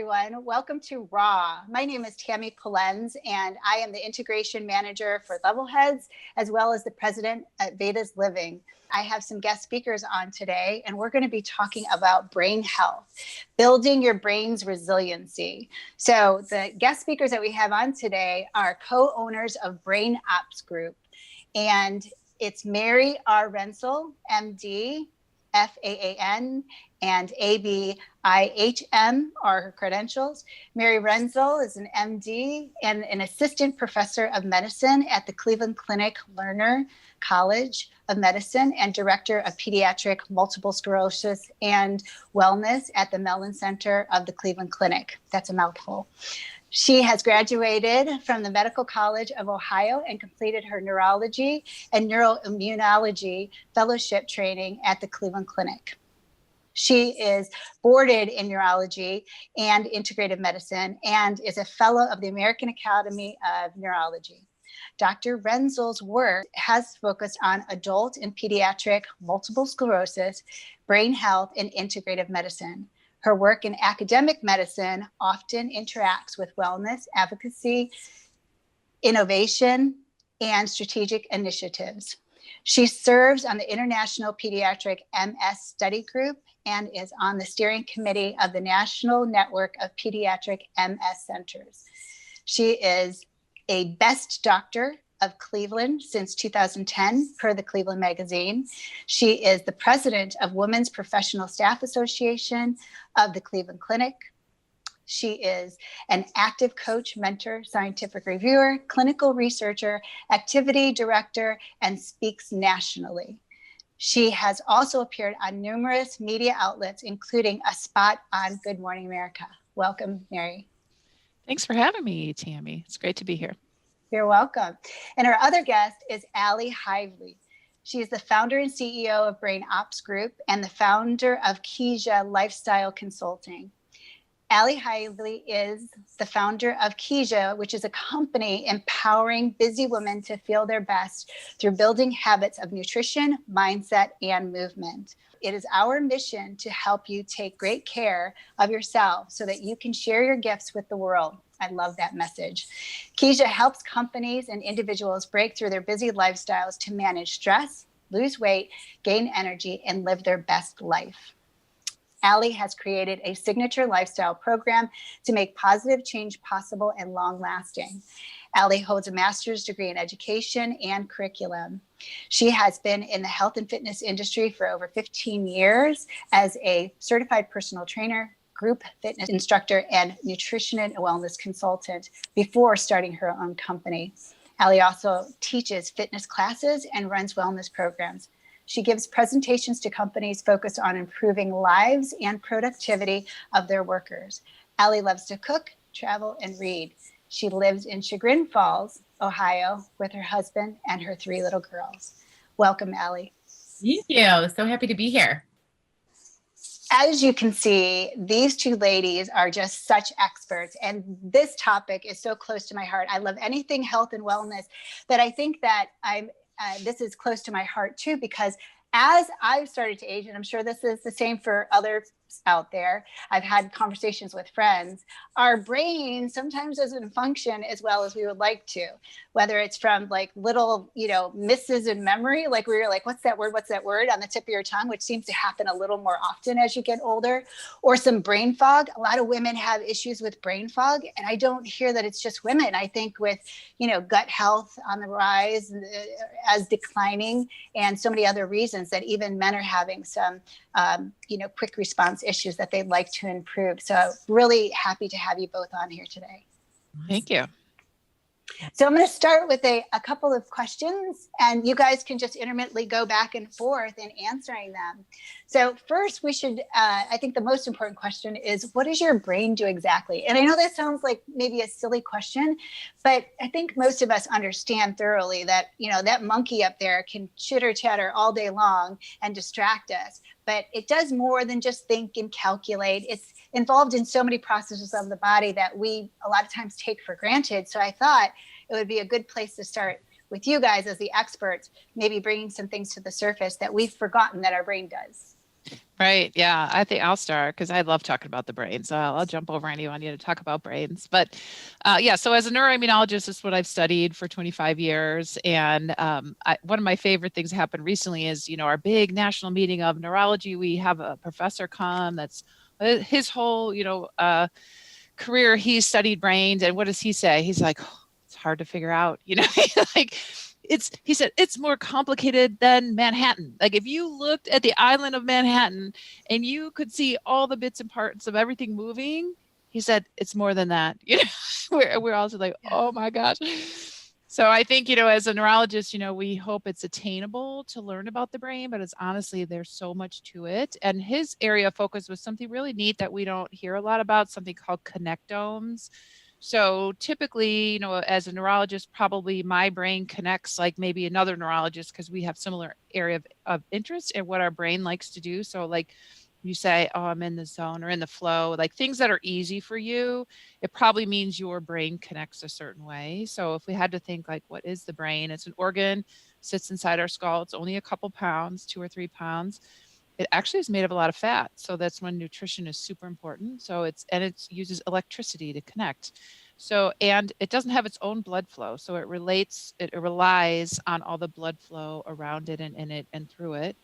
everyone. Welcome to Raw. My name is Tabitha Polenz, and I am the Integration Manager for Levelheads, as well as the President at Veda's Living. I have some guest speakers on today, and we're going to be talking about brain health, building your brain's resiliency. So the guest speakers that we have on today are co-owners of Brain Ops Group, and it's Mary R. Rensel, MD, FAAN, and ABIHM are her credentials. Mary Rensel is an MD and an assistant professor of medicine at the Cleveland Clinic Lerner College of Medicine and director of pediatric multiple sclerosis and wellness at the Mellon Center of the Cleveland Clinic. That's a mouthful. She has graduated from the Medical College of Ohio and completed her neurology and neuroimmunology fellowship training at the Cleveland Clinic. She is boarded in neurology and integrative medicine and is a fellow of the American Academy of Neurology. Dr. Rensel's work has focused on adult and pediatric multiple sclerosis, brain health, and integrative medicine. Her work in academic medicine often interacts with wellness, advocacy, innovation, and strategic initiatives. She serves on the International Pediatric MS Study Group and is on the steering committee of the National Network of Pediatric MS Centers. She is a Best Doctor of Cleveland since 2010, per the Cleveland Magazine. She is the president of Women's Professional Staff Association of the Cleveland Clinic. She is an active coach, mentor, scientific reviewer, clinical researcher, activity director, and speaks nationally. She has also appeared on numerous media outlets, including a spot on Good Morning America. Welcome, Mary. Thanks for having me, Tammy. It's great to be here. You're welcome. And our other guest is Ali Hively. She is the founder and CEO of Brain Ops Group and the founder of Keisha Lifestyle Consulting. Ali Hively is the founder of Keisha, which is a company empowering busy women to feel their best through building habits of nutrition, mindset, and movement. It is our mission to help you take great care of yourself so that you can share your gifts with the world. I love that message. Keisha helps companies and individuals break through their busy lifestyles to manage stress, lose weight, gain energy, and live their best life. Ali has created a signature lifestyle program to make positive change possible and long-lasting. Ali holds a master's degree in education and curriculum. She has been in the health and fitness industry for over 15 years as a certified personal trainer, group fitness instructor, and nutrition and wellness consultant before starting her own company. Ali also teaches fitness classes and runs wellness programs. She gives presentations to companies focused on improving lives and productivity of their workers. Ali loves to cook, travel, and read. She lives in Chagrin Falls, Ohio, with her husband and her 3 little girls. Welcome, Ali. Thank you. So happy to be here. As you can see, these 2 ladies are just such experts, and this topic is so close to my heart. I love anything health and wellness, but I think that this is close to my heart too, because as I've started to age, and I'm sure this is the same for others out there, I've had conversations with friends, our brain sometimes doesn't function as well as we would like to, whether it's from like little, misses in memory, like we were like, what's that word on the tip of your tongue, which seems to happen a little more often as you get older, or some brain fog. A lot of women have issues with brain fog, and I don't hear that it's just women. I think with, gut health on the rise as declining, and so many other reasons that even men are having some, quick response issues that they'd like to improve. So really happy to have you both on here today. Thank you. So I'm going to start with a couple of questions, and you guys can just intermittently go back and forth in answering them. So first, we should, I think the most important question is, what does your brain do exactly? And I know that sounds like maybe a silly question, but I think most of us understand thoroughly that, that monkey up there can chitter chatter all day long and distract us. But it does more than just think and calculate. It's involved in so many processes of the body that we a lot of times take for granted. So I thought it would be a good place to start with you guys as the experts, maybe bringing some things to the surface that we've forgotten that our brain does. Right. Yeah. I think I'll start because I love talking about the brain. So I'll jump over anyone you to talk about brains. But yeah, so as a neuroimmunologist, this is what I've studied for 25 years. And one of my favorite things that happened recently is, our big national meeting of neurology. We have a professor come that's his whole, career. He studied brains. And what does he say? He's like, "Oh, it's hard to figure out, like, he said it's more complicated than Manhattan. Like if you looked at the island of Manhattan and you could see all the bits and parts of everything moving, he said it's more than that." We're also like, oh my gosh. So I think, as a neurologist, we hope it's attainable to learn about the brain, but it's honestly, there's so much to it. And his area of focus was something really neat that we don't hear a lot about, something called connectomes. So typically, as a neurologist, probably my brain connects like maybe another neurologist because we have similar area of interest in what our brain likes to do. So like you say, oh, I'm in the zone or in the flow, like things that are easy for you, it probably means your brain connects a certain way. So if we had to think like, what is the brain? It's an organ, sits inside our skull. It's only a couple pounds, 2 or 3 pounds. It actually is made of a lot of fat. So that's when nutrition is super important. So it uses electricity to connect. So, and it doesn't have its own blood flow. So it relies on all the blood flow around it and in it and through it.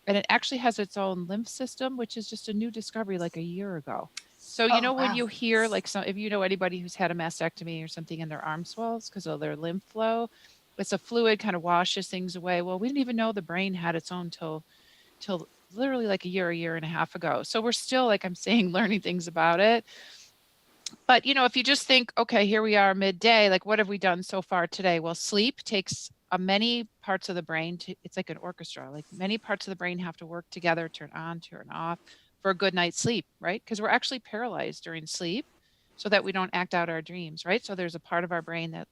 And it actually has its own lymph system, which is just a new discovery like a year ago. So, when you hear like if you know anybody who's had a mastectomy or something and their arm swells because of their lymph flow, it's a fluid kind of washes things away. Well, we didn't even know the brain had its own till literally like a year and a half ago. So we're still, like I'm saying, learning things about it. But, if you just think, okay, here we are midday, like what have we done so far today? Well, sleep takes many parts of the brain it's like an orchestra, like many parts of the brain have to work together, turn on, turn off for a good night's sleep, right? Because we're actually paralyzed during sleep so that we don't act out our dreams, right? So there's a part of our brain that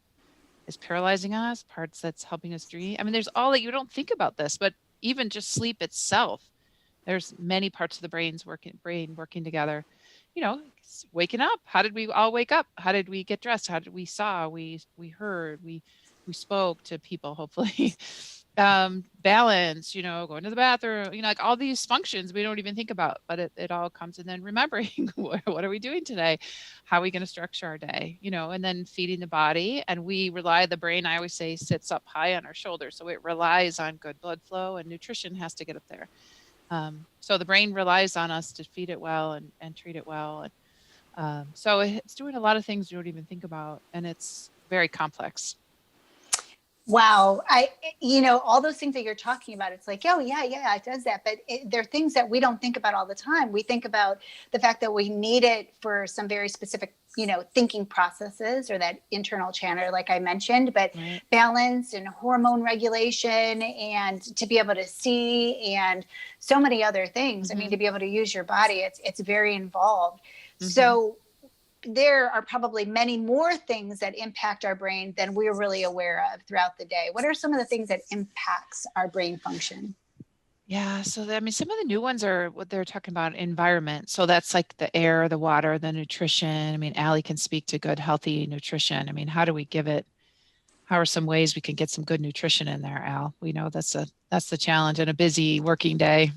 is paralyzing us, parts that's helping us dream. I mean, there's all that you don't think about this, but even just sleep itself, there's many parts of the brain working together. Waking up. How did we all wake up? How did we get dressed? How did we saw? We heard. We spoke to people. Hopefully, balance. Going to the bathroom. Like all these functions we don't even think about, but it all comes. And then remembering what are we doing today? How are we going to structure our day? And then feeding the body. And we rely. The brain, I always say, sits up high on our shoulders, so it relies on good blood flow, and nutrition has to get up there. So the brain relies on us to feed it well and treat it well. And so it's doing a lot of things you don't even think about, and it's very complex. Wow. All those things that you're talking about, it's like, oh yeah, it does that. But they're things that we don't think about all the time. We think about the fact that we need it for some very specific, thinking processes or that internal channel, like I mentioned, but right. Balance and hormone regulation and to be able to see and so many other things. Mm-hmm. I mean, to be able to use your body, it's very involved. Mm-hmm. So there are probably many more things that impact our brain than we're really aware of throughout the day. What are some of the things that impacts our brain function? Yeah. So, some of the new ones are what they're talking about environment. So that's like the air, the water, the nutrition. I mean, Ali can speak to good, healthy nutrition. I mean, how do we give it? How are some ways we can get some good nutrition in there, Al? We know that's the challenge in a busy working day.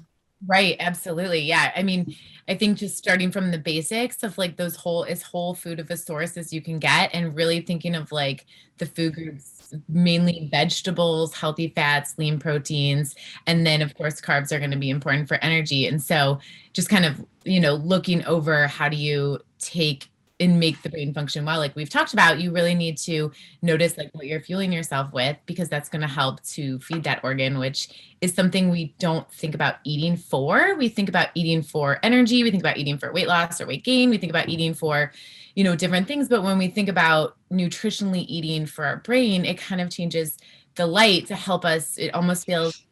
Right. Absolutely. Yeah. I mean, I think just starting from the basics of like those whole food of a source as you can get, and really thinking of like the food groups, mainly vegetables, healthy fats, lean proteins, and then of course carbs are going to be important for energy. And so just kind of, looking over how do you take and make the brain function well, like we've talked about, you really need to notice like what you're fueling yourself with, because that's going to help to feed that organ, which is something we don't think about eating for. We think about eating for energy. We think about eating for weight loss or weight gain. We think about eating for, different things. But when we think about nutritionally eating for our brain, it kind of changes the light to help us. It almost feels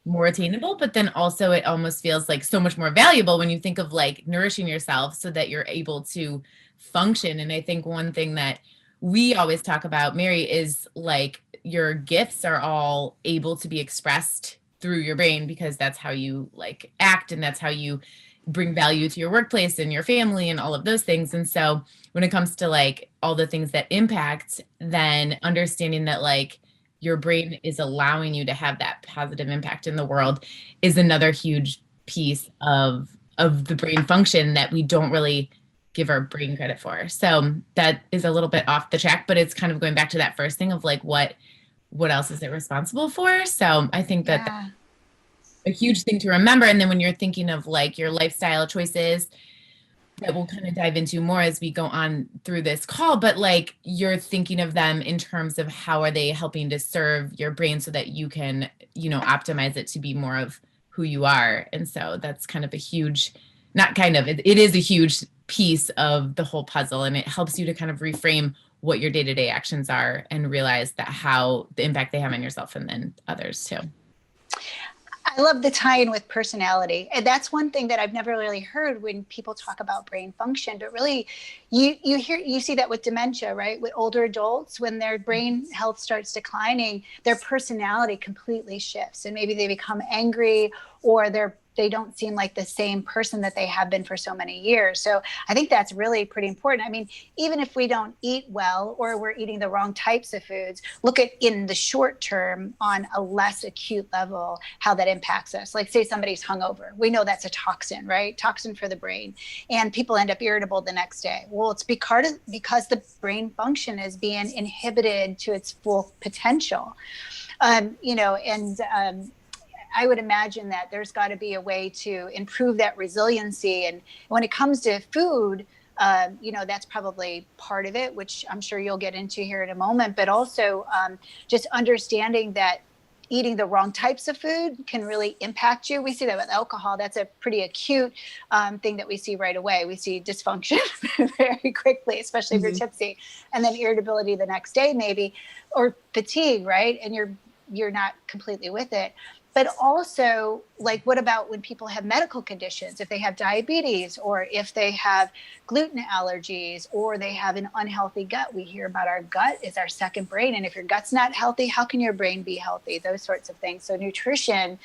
more attainable, but then also it almost feels like so much more valuable when you think of like nourishing yourself so that you're able to function. And I think one thing that we always talk about, Mary, is like your gifts are all able to be expressed through your brain, because that's how you like act, and that's how you bring value to your workplace and your family and all of those things. And so when it comes to like all the things that impact, then understanding that like your brain is allowing you to have that positive impact in the world is another huge piece of the brain function that we don't really give our brain credit for. So that is a little bit off the track, but it's kind of going back to that first thing of like what else is it responsible for? So I think that that's a huge thing to remember. And then when you're thinking of like your lifestyle choices, that we'll kind of dive into more as we go on through this call, but like you're thinking of them in terms of how are they helping to serve your brain so that you can, you know, optimize it to be more of who you are. And so that's kind of a huge, not kind of, it is a huge piece of the whole puzzle, and it helps you to kind of reframe what your day-to-day actions are and realize that how the impact they have on yourself and then others too. I love the tie-in with personality. And that's one thing that I've never really heard when people talk about brain function, but really you see that with dementia, right? With older adults, when their brain health starts declining, their personality completely shifts, and maybe they become angry, or they don't seem like the same person that they have been for so many years. So I think that's really pretty important. I mean, even if we don't eat well, or we're eating the wrong types of foods, look at in the short term on a less acute level, how that impacts us. Like say somebody's hungover. We know that's a toxin, right? Toxin for the brain. And people end up irritable the next day. Well, it's because the brain function is being inhibited to its full potential. I would imagine that there's got to be a way to improve that resiliency. And when it comes to food, that's probably part of it, which I'm sure you'll get into here in a moment, but also just understanding that eating the wrong types of food can really impact you. We see that with alcohol. That's a pretty acute thing that we see right away. We see dysfunction very quickly, especially if you're tipsy, and then irritability the next day maybe, or fatigue, right? And you're not completely with it. But also, like, what about when people have medical conditions? If they have diabetes, or if they have gluten allergies, or they have an unhealthy gut. We hear about our gut is our second brain. And if your gut's not healthy, how can your brain be healthy? Those sorts of things. So nutrition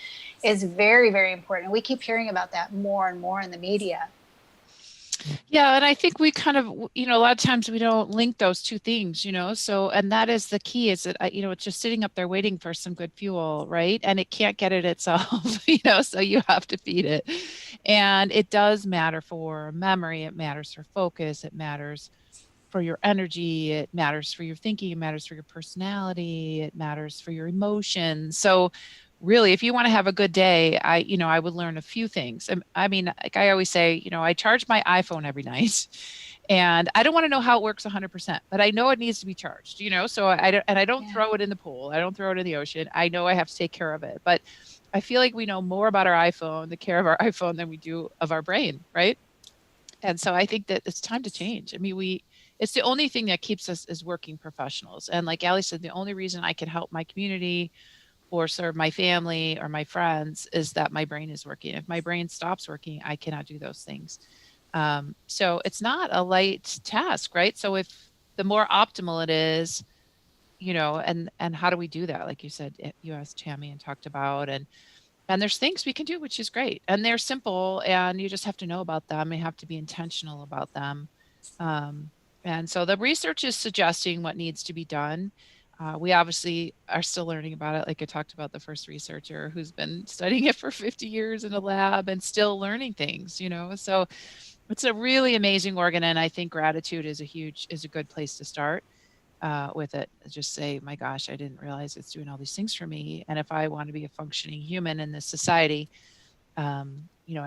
is very, very important. We keep hearing about that more and more in the media. Yeah. And I think we kind of, a lot of times we don't link those two things, so, and that is the key, is that, it's just sitting up there waiting for some good fuel, right? And it can't get it itself, so you have to feed it. And it does matter for memory. It matters for focus. It matters for your energy. It matters for your thinking. It matters for your personality. It matters for your emotions. So really, if you want to have a good day, I would learn a few things. I mean, like I always say, I charge my iPhone every night, and I don't want to know how it works 100%, but I know it needs to be charged, so I don't throw it in the pool. I don't throw it in the ocean. I know I have to take care of it, but I feel like we know more about our iPhone, the care of our iPhone, than we do of our brain. Right. And so I think that it's time to change. I mean, it's the only thing that keeps us as working professionals. And like Ali said, the only reason I can help my community or serve my family or my friends is that my brain is working. If my brain stops working, I cannot do those things. So it's not a light task, right? So if the more optimal it is, and how do we do that? Like you said, you asked Tammy and talked about, and there's things we can do, which is great. And they're simple, and you just have to know about them. You have to be intentional about them. And so the research is suggesting what needs to be done. We obviously are still learning about it. Like I talked about, the first researcher who's been studying it for 50 years in a lab and still learning things, so it's a really amazing organ. And I think gratitude is a good place to start with it. Just say, my gosh, I didn't realize it's doing all these things for me. And if I want to be a functioning human in this society, at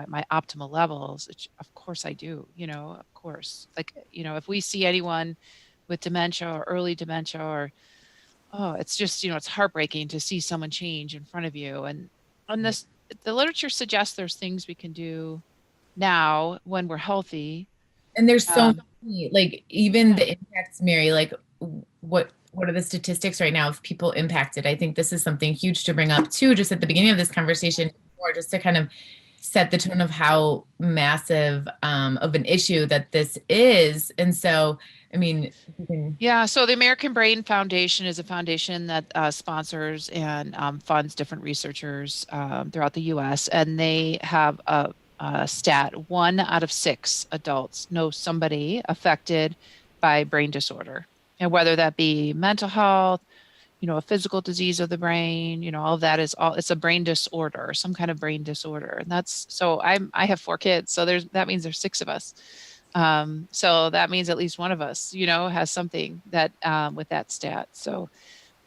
my optimal levels, which of course I do, of course, like, if we see anyone with dementia or early dementia, or it's just, it's heartbreaking to see someone change in front of you. And on this, the literature suggests there's things we can do now when we're healthy. And there's so many, like, even the impacts, Mary, like what are the statistics right now of people impacted? I think this is something huge to bring up too, just at the beginning of this conversation, or just to kind of set the tone of how massive of an issue that this is. And so, I mean, so the American Brain Foundation is a foundation that sponsors and funds different researchers throughout the U.S. And they have a stat: 1 out of 6 adults know somebody affected by brain disorder, and whether that be mental health, a physical disease of the brain, all of that it's a brain disorder, some kind of brain disorder. And I have 4 kids. So that means there's 6 of us. So that means at least one of us, has something that, with that stat. So,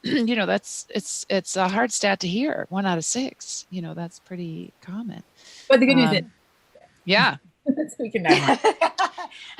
it's a hard stat to hear. 1 out of 6, that's pretty common. But the good news is, yeah. we can know.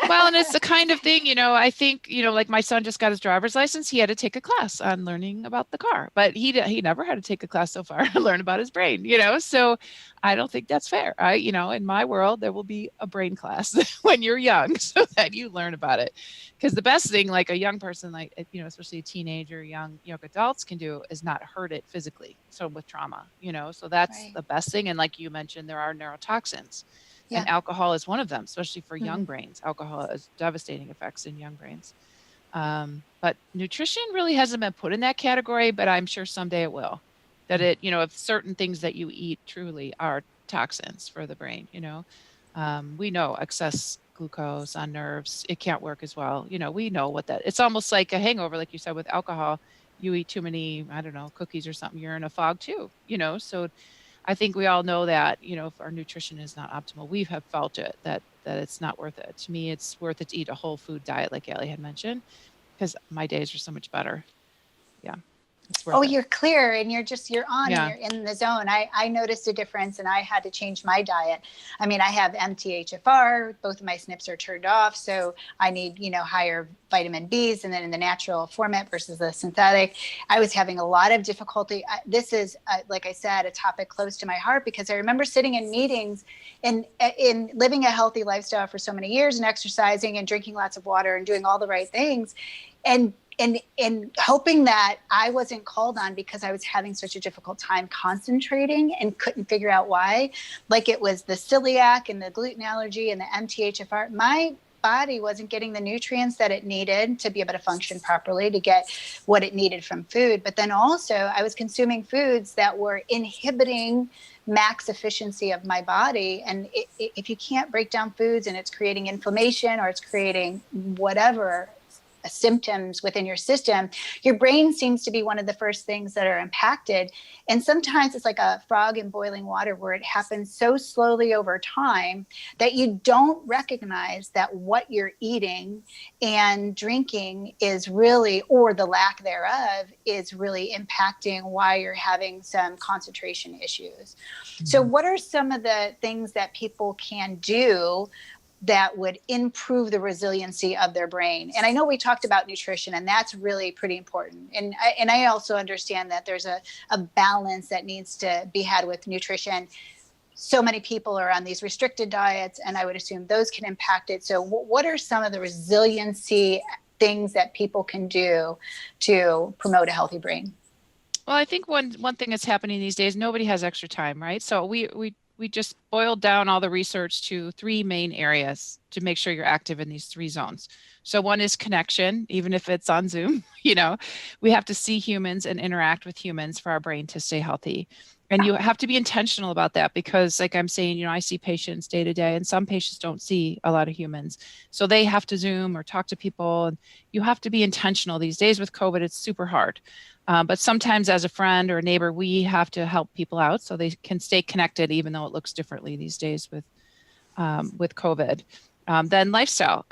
Well, and it's the kind of thing, I think, like my son just got his driver's license. He had to take a class on learning about the car, but he never had to take a class so far to learn about his brain, so I don't think that's fair. In my world, there will be a brain class when you're young so that you learn about it. Because the best thing, like a young person, like, especially a teenager, young adults can do is not hurt it physically. So with trauma, so that's right. The best thing. And like you mentioned, there are neurotoxins. Yeah. And alcohol is one of them, especially for young brains. Alcohol has devastating effects in young brains. But nutrition really hasn't been put in that category, but I'm sure someday it will. That if certain things that you eat truly are toxins for the brain, we know excess glucose on nerves, it can't work as well. We know what it's almost like a hangover, like you said, with alcohol. You eat too many, I don't know, cookies or something, you're in a fog too, so I think we all know that, if our nutrition is not optimal, we have felt it, that it's not worth it. To me, it's worth it to eat a whole food diet, like Ali had mentioned, because my days are so much better. Yeah. You're clear and you're on and you're in the zone. I noticed a difference and I had to change my diet. I mean, I have MTHFR, both of my SNPs are turned off. So I need, higher vitamin Bs and then in the natural format versus the synthetic. I was having a lot of difficulty. This is, like I said, a topic close to my heart because I remember sitting in meetings and in living a healthy lifestyle for so many years and exercising and drinking lots of water and doing all the right things. And hoping that I wasn't called on because I was having such a difficult time concentrating and couldn't figure out why. Like it was the celiac and the gluten allergy and the MTHFR. My body wasn't getting the nutrients that it needed to be able to function properly, to get what it needed from food. But then also I was consuming foods that were inhibiting max efficiency of my body. And if you can't break down foods and it's creating inflammation or it's creating whatever symptoms within your system, your brain seems to be one of the first things that are impacted. And sometimes it's like a frog in boiling water where it happens so slowly over time that you don't recognize that what you're eating and drinking is really, or the lack thereof, is really impacting why you're having some concentration issues. Mm-hmm. So what are some of the things that people can do that would improve the resiliency of their brain? And I know we talked about nutrition, and that's really pretty important. And I also understand that there's a balance that needs to be had with nutrition. So many people are on these restricted diets, and I would assume those can impact it. So what are some of the resiliency things that people can do to promote a healthy brain? Well, I think one thing that's happening these days, nobody has extra time, right? So we just boiled down all the research to 3 main areas to make sure you're active in these 3 zones. So one is connection, even if it's on Zoom, we have to see humans and interact with humans for our brain to stay healthy. And you have to be intentional about that because like I'm saying, I see patients day to day and some patients don't see a lot of humans. So they have to Zoom or talk to people, and you have to be intentional. These days with COVID, it's super hard. But sometimes as a friend or a neighbor, we have to help people out so they can stay connected, even though it looks differently these days with COVID. Then lifestyle,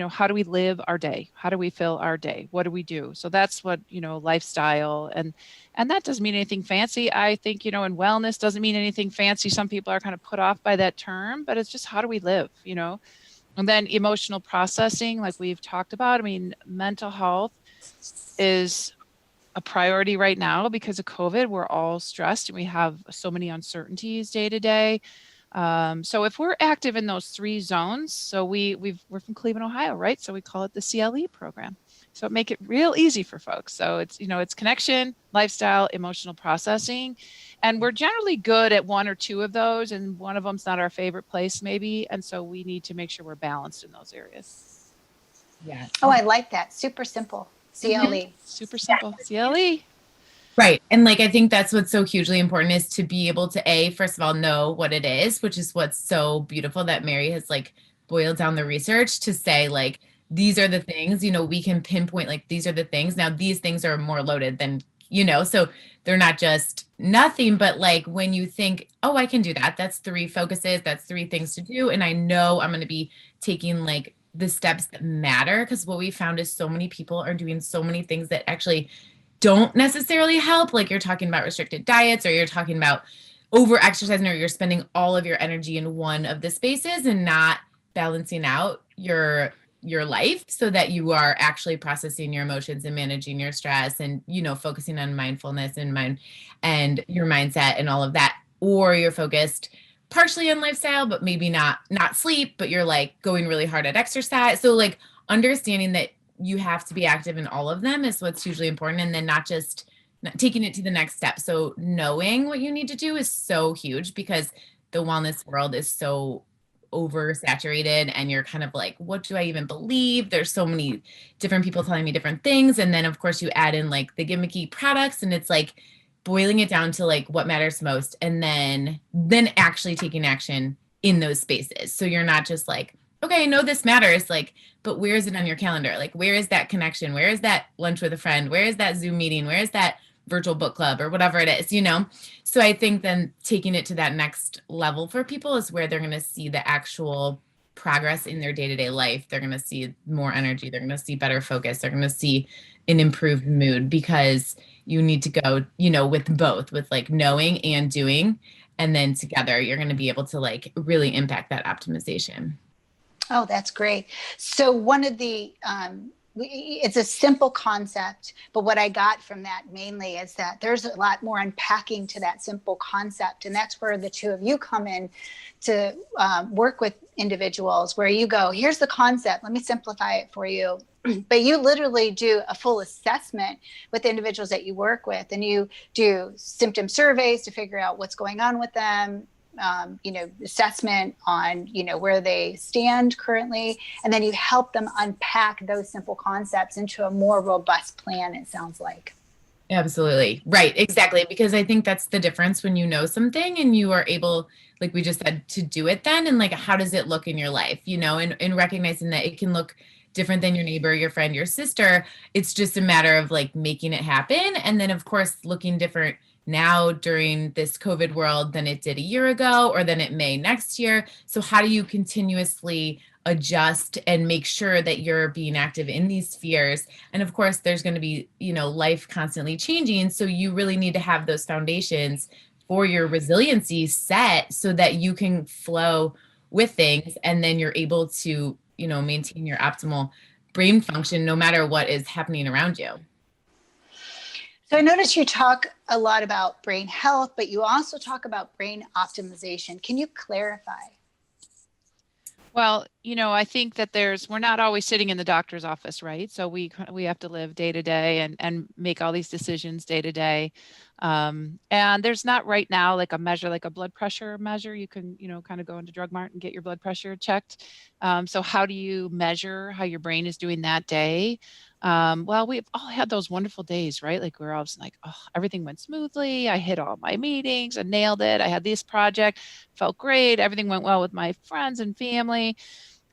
how do we live our day? How do we fill our day? What do we do? So that's what, lifestyle, and that doesn't mean anything fancy. I think, and wellness doesn't mean anything fancy. Some people are kind of put off by that term, but it's just how do we live, And then emotional processing, like we've talked about. I mean, mental health is a priority right now because of COVID. We're all stressed and we have so many uncertainties day to day. So if we're active in those 3 zones, so we're from Cleveland, Ohio, right? So we call it the CLE program. So make it real easy for folks. So it's, it's connection, lifestyle, emotional processing. And we're generally good at 1 or 2 of those, and one of them's not our favorite place maybe. And so we need to make sure we're balanced in those areas. Yeah. Oh, I like that. Super simple. CLE. Mm-hmm. Super simple. CLE. Right. And I think that's what's so hugely important is to be able to, first of all, know what it is, which is what's so beautiful that Mary has boiled down the research to say these are the things, we can pinpoint these are the things. Now these things are more loaded than So they're not just nothing, but like when you think, oh, I can do that. That's 3 focuses. That's 3 things to do. And I know I'm going to be taking like the steps that matter. Because what we found is so many people are doing so many things that actually don't necessarily help. Like you're talking about restricted diets, or you're talking about over exercising, or you're spending all of your energy in one of the spaces and not balancing out your life so that you are actually processing your emotions and managing your stress and, focusing on mindfulness and your mindset and all of that. Or you're focused partially on lifestyle, but maybe not sleep, but you're like going really hard at exercise. So like understanding that you have to be active in all of them is what's hugely important. And then not taking it to the next step. So knowing what you need to do is so huge, because the wellness world is so oversaturated, and you're kind of like, what do I even believe? There's so many different people telling me different things. And then of course you add in like the gimmicky products, and it's like boiling it down to like what matters most, and then actually taking action in those spaces. So you're not just like, okay, I know this matters, like, but where is it on your calendar? Like, where is that connection? Where is that lunch with a friend? Where is that Zoom meeting? Where is that virtual book club, or whatever it is, So I think then taking it to that next level for people is where they're going to see the actual progress in their day-to-day life. They're going to see more energy. They're going to see better focus. They're going to see an improved mood, because you need to go, with both, with like knowing and doing. And then together you're going to be able to like really impact that optimization. Oh, that's great. So one of the, it's a simple concept, but what I got from that mainly is that there's a lot more unpacking to that simple concept. And that's where the two of you come in to work with individuals, where you go, here's the concept, let me simplify it for you. But you literally do a full assessment with individuals that you work with, and you do symptom surveys to figure out what's going on with them, assessment on, where they stand currently. And then you help them unpack those simple concepts into a more robust plan, it sounds like. Absolutely. Right. Exactly. Because I think that's the difference when you know something and you are able, like we just said, to do it then. And like, how does it look in your life, and recognizing that it can look different than your neighbor, your friend, your sister. It's just a matter of like making it happen. And then of course, looking different now during this COVID world than it did a year ago, or than it may next year. So how do you continuously adjust and make sure that you're being active in these spheres? And of course, there's going to be, life constantly changing. So you really need to have those foundations for your resiliency set so that you can flow with things. And then you're able to, maintain your optimal brain function no matter what is happening around you. So I notice you talk a lot about brain health, but you also talk about brain optimization. Can you clarify? Well, I think that we're not always sitting in the doctor's office, right? So we have to live day to day and make all these decisions day to day. And there's not right now like a measure, like a blood pressure measure. You can, kind of go into Drug Mart and get your blood pressure checked. So how do you measure how your brain is doing that day? Well, we've all had those wonderful days, right? Like we're all just like, oh, everything went smoothly. I hit all my meetings. I nailed it. I had this project, felt great. Everything went well with my friends and family.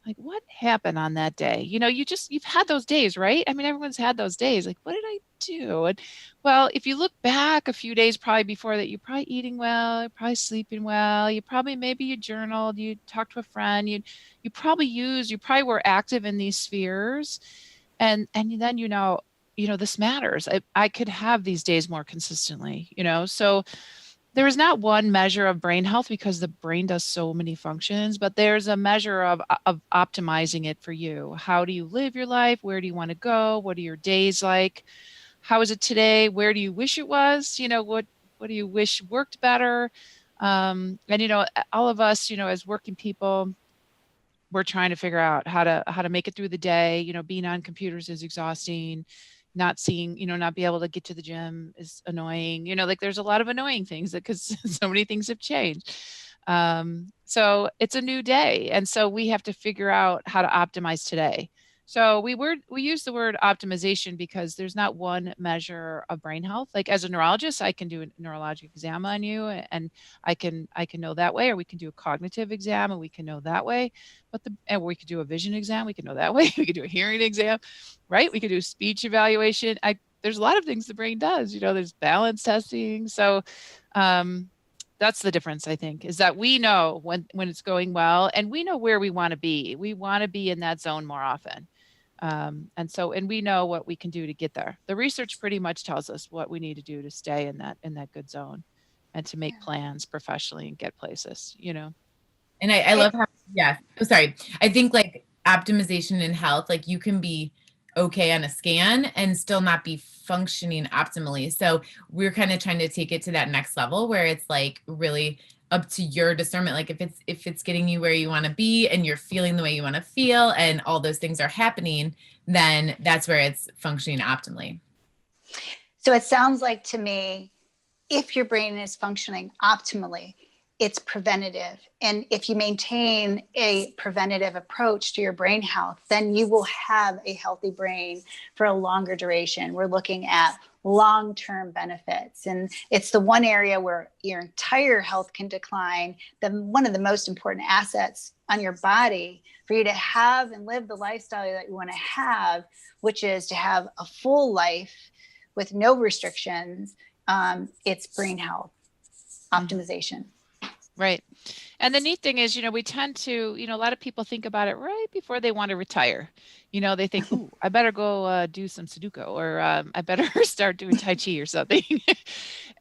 Like, what happened on that day? You've had those days, right? I mean, everyone's had those days. Like, what did I do? And well, if you look back a few days probably before that, you're probably eating well, you're probably sleeping well, maybe you journaled, you talked to a friend, you probably were active in these spheres. And then, this matters. I could have these days more consistently, so there is not one measure of brain health because the brain does so many functions, but there's a measure of optimizing it for you. How do you live your life? Where do you want to go? What are your days like? How is it today? Where do you wish it was? What do you wish worked better? And, all of us, as working people, we're trying to figure out how to make it through the day. Being on computers is exhausting. Not seeing, not be able to get to the gym is annoying. Like there's a lot of annoying things because so many things have changed. So it's a new day. And so we have to figure out how to optimize today. So we use the word optimization because there's not one measure of brain health. Like as a neurologist, I can do a neurologic exam on you and I can know that way, or we can do a cognitive exam and we can know that way. And we could do a vision exam, we can know that way. We could do a hearing exam, right? We could do speech evaluation. there's a lot of things the brain does, there's balance testing. So that's the difference, I think, is that we know when it's going well, and we know where we want to be. We want to be in that zone more often. And we know what we can do to get there. The research pretty much tells us what we need to do to stay in that good zone and to make plans professionally and get places, And I love how, sorry. I think like optimization in health, like you can be okay on a scan and still not be functioning optimally. So we're kind of trying to take it to that next level where it's like really up to your discernment. Like if it's getting you where you want to be and you're feeling the way you want to feel and all those things are happening, then that's where it's functioning optimally. So it sounds like to me, if your brain is functioning optimally, it's preventative. And if you maintain a preventative approach to your brain health, then you will have a healthy brain for a longer duration. We're looking at long-term benefits. And it's the one area where your entire health can decline. One of the most important assets on your body for you to have and live the lifestyle that you want to have, which is to have a full life with no restrictions, it's brain health optimization. Right. And the neat thing is, we tend to, a lot of people think about it right before they want to retire. They think, ooh, I better go do some Sudoku, or I better start doing Tai Chi or something.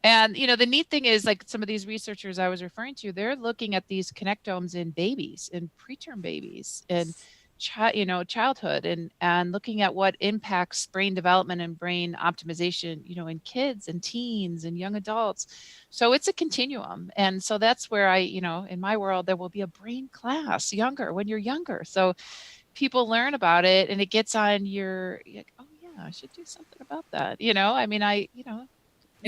And, the neat thing is, like some of these researchers I was referring to, they're looking at these connectomes in babies, in preterm babies, and childhood, and looking at what impacts brain development and brain optimization, in kids and teens and young adults. So it's a continuum. And so that's where in my world, there will be a brain class when you're younger. So people learn about it and it gets on you're like, oh yeah, I should do something about that. It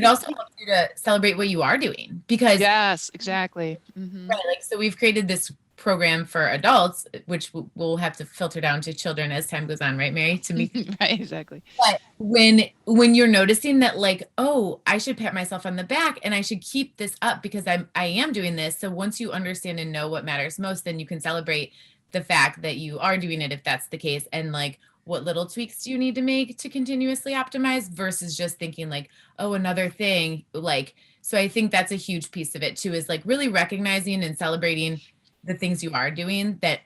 also helps you to celebrate what you are doing because yes, exactly. Mm-hmm. Right, like, so we've created this program for adults, which we'll have to filter down to children as time goes on, right, Mary? To me, right, exactly. But when you're noticing that, like, oh, I should pat myself on the back and I should keep this up because I am doing this. So once you understand and know what matters most, then you can celebrate the fact that you are doing it if that's the case, and like what little tweaks do you need to make to continuously optimize versus just thinking like, oh, another thing. Like, so I think that's a huge piece of it too, is like really recognizing and celebrating the things you are doing that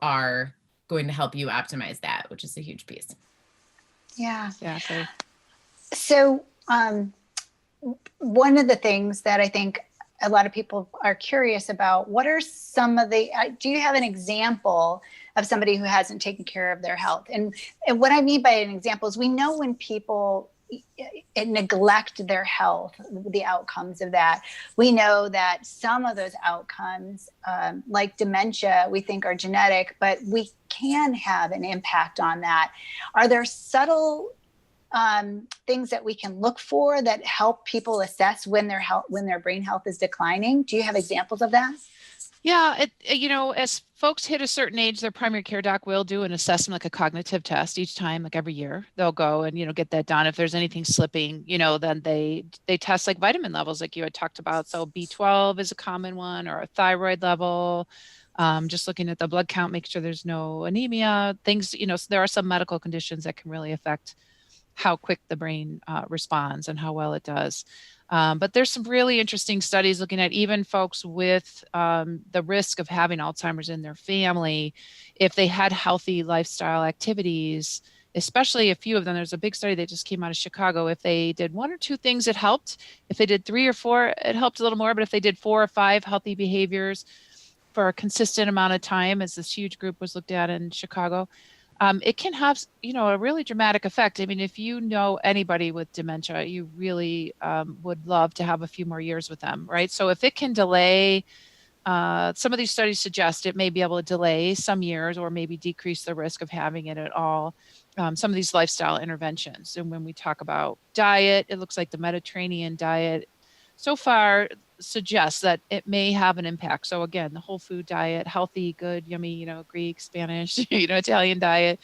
are going to help you optimize that, which is a huge piece. Yeah. Exactly. So one of the things that I think a lot of people are curious about, what are some of do you have an example of somebody who hasn't taken care of their health? And what I mean by an example is we know when people neglect their health, the outcomes of that. We know that some of those outcomes, like dementia, we think are genetic, but we can have an impact on that. Are there subtle things that we can look for that help people assess when their brain health is declining? Do you have examples of that? Yeah, as folks hit a certain age, their primary care doc will do an assessment, like a cognitive test each time, like every year. They'll go and, get that done. If there's anything slipping, then they test like vitamin levels, like you had talked about. So B12 is a common one, or a thyroid level. Just looking at the blood count, make sure there's no anemia, things, so there are some medical conditions that can really affect how quick the brain responds and how well it does. But there's some really interesting studies looking at even folks with the risk of having Alzheimer's in their family, if they had healthy lifestyle activities, especially a few of them. There's a big study that just came out of Chicago. If they did one or two things, it helped. If they did 3 or 4, it helped a little more. But if they did 4 or 5 healthy behaviors for a consistent amount of time, as this huge group was looked at in Chicago, it can have, a really dramatic effect. I mean, if you know anybody with dementia, you really would love to have a few more years with them, right? So if it can delay, some of these studies suggest it may be able to delay some years or maybe decrease the risk of having it at all. Some of these lifestyle interventions. And when we talk about diet, it looks like the Mediterranean diet so far suggests that it may have an impact. So again, the whole food diet, healthy, good, yummy, Greek, Spanish, Italian diet.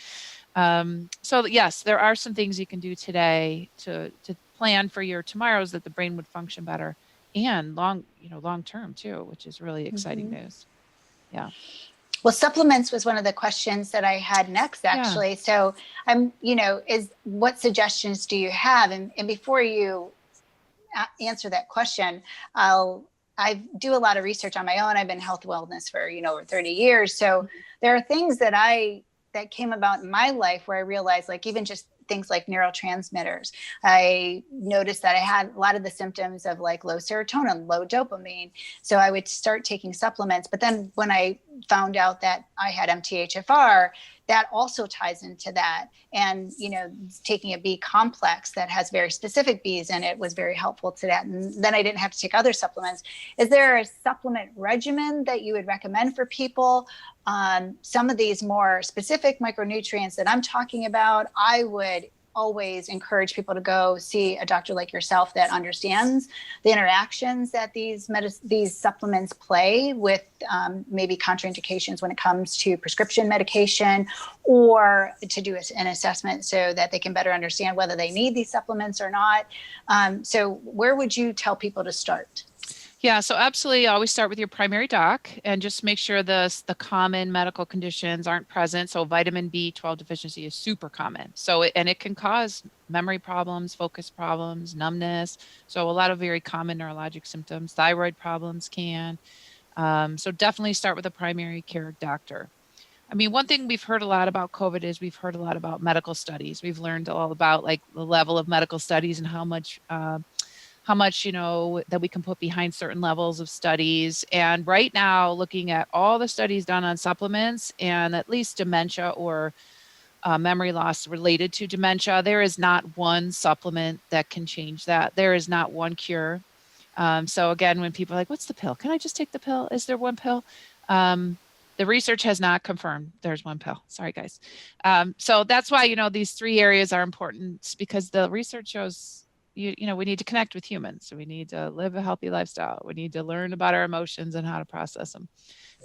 So yes, there are some things you can do today to plan for your tomorrows that the brain would function better, and long term too, which is really exciting news. Yeah. Well, supplements was one of the questions that I had next, actually. Yeah. So what suggestions do you have? And before you answer that question, I do a lot of research on my own. I've been health wellness for, over 30 years. So there are things that came about in my life where I realized, like, even just things like neurotransmitters. I noticed that I had a lot of the symptoms of like low serotonin, low dopamine. So I would start taking supplements. But then when I found out that I had MTHFR, that also ties into that. And, taking a B complex that has very specific Bs in it was very helpful to that. And then I didn't have to take other supplements. Is there a supplement regimen that you would recommend for people? Some of these more specific micronutrients that I'm talking about, I would always encourage people to go see a doctor like yourself that understands the interactions that these supplements play with maybe contraindications when it comes to prescription medication, or to do an assessment so that they can better understand whether they need these supplements or not. So where would you tell people to start? Yeah, so absolutely always start with your primary doc and just make sure the common medical conditions aren't present. So vitamin B12 deficiency is super common. So it can cause memory problems, focus problems, numbness. So a lot of very common neurologic symptoms. Thyroid problems can. So definitely start with a primary care doctor. I mean, one thing we've heard a lot about COVID is we've heard a lot about medical studies. We've learned all about like the level of medical studies and how much that we can put behind certain levels of studies. And right now, looking at all the studies done on supplements and at least dementia or memory loss related to dementia, there is not one supplement that can change that. There is not one cure. So again, when people are like, what's the pill? Can I just take the pill? Is there one pill? The research has not confirmed there's one pill. Sorry, guys. So that's why, these three areas are important, because the research shows we need to connect with humans. So we need to live a healthy lifestyle. We need to learn about our emotions and how to process them.